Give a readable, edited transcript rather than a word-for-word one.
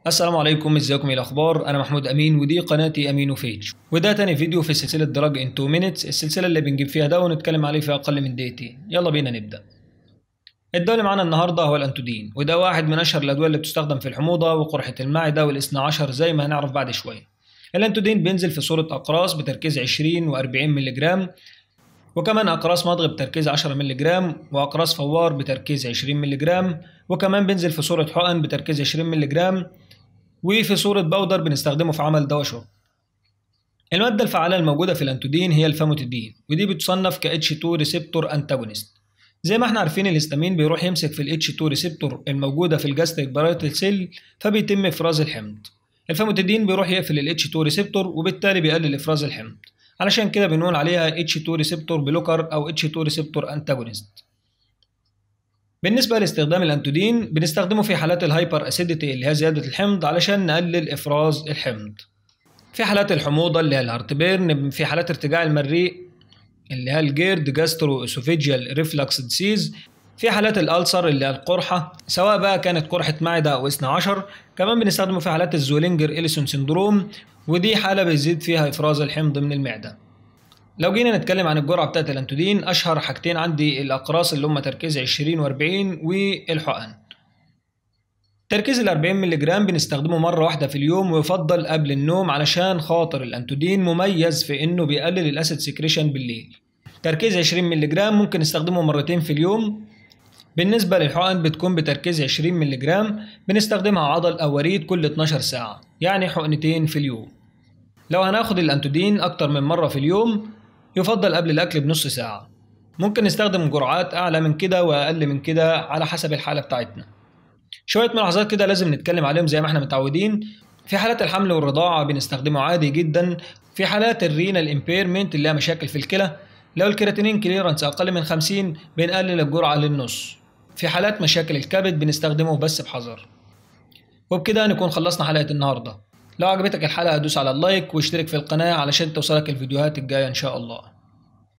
السلام عليكم، ازيكم؟ ايه الاخبار؟ انا محمود امين ودي قناتي امينو فيج، وده تاني فيديو في سلسله دراج ان 2 مينتس، السلسله اللي بنجيب فيها دواء ونتكلم عليه في اقل من دقيقتين. يلا بينا نبدا. الدواء اللي معانا النهارده هو الانتودين، وده واحد من اشهر الادويه اللي بتستخدم في الحموضه وقرحه المعده والاثنى عشر زي ما هنعرف بعد شويه. الانتودين بينزل في صوره اقراص بتركيز 20 و40 مللي جرام، وكمان اقراص مضغ بتركيز 10 مللي جرام، واقراص فوار بتركيز 20 مللي جرام، وكمان بينزل في صوره حقن بتركيز 20 مللي جرام، وفي صورة باودر بنستخدمه في عمل دواء شرب. المادة الفعالة الموجودة في الأنتودين هي الفاموتيدين، ودي بتصنف ك H2 ريسبتور أنتاجونست. زي ما احنا عارفين الهستامين بيروح يمسك في ال H2 ريسبتور الموجودة في الجاستريك بارايتال سيل فبيتم إفراز الحمض. الفاموتيدين بيروح يقفل ال H2 ريسبتور وبالتالي بيقلل إفراز الحمض، علشان كده بنقول عليها H2 ريسبتور بلوكر أو H2 ريسبتور أنتاجونست. بالنسبة لاستخدام الأنتودين بنستخدمه في حالات الهايبر أسيديتي اللي هي زيادة الحمض علشان نقلل إفراز الحمض، في حالات الحموضة اللي هي الهارتبيرن، في حالات ارتجاع المريء اللي هي الجيرد جاسترو اسوفيجيال ريفلكس ديسيز، في حالات الألسر اللي هي القرحة سواء بقى كانت قرحة معدة أو اثنى عشر. كمان بنستخدمه في حالات الزولينجر إليسون سندروم، ودي حالة بيزيد فيها إفراز الحمض من المعدة. لو جينا نتكلم عن الجرعة بتاعت الأنتودين، أشهر حاجتين عندي الأقراص اللي هم تركيز 20 و40 والحقن. تركيز ال 40 مللي جرام بنستخدمه مرة واحدة في اليوم، ويفضل قبل النوم علشان خاطر الأنتودين مميز في إنه بيقلل الأسيد سكريشن بالليل. تركيز 20 مللي جرام ممكن نستخدمه مرتين في اليوم. بالنسبة للحقن بتكون بتركيز 20 مللي جرام، بنستخدمها عضل أو وريد كل 12 ساعة، يعني حقنتين في اليوم. لو هناخد الأنتودين أكتر من مرة في اليوم يفضل قبل الأكل بنص ساعة. ممكن نستخدم جرعات أعلى من كده وأقل من كده على حسب الحالة بتاعتنا. شوية ملاحظات كده لازم نتكلم عليهم زي ما احنا متعودين. في حالات الحمل والرضاعة بنستخدمه عادي جدا. في حالات الرينال امبيرمنت اللي هي مشاكل في الكلى، لو الكرياتينين كليرنس أقل من 50 بنقلل الجرعة للنص. في حالات مشاكل الكبد بنستخدمه بس بحذر. وبكده نكون خلصنا حلقة النهاردة. لو عجبتك الحلقة دوس على اللايك واشترك في القناة علشان توصلك الفيديوهات الجاية إن شاء الله.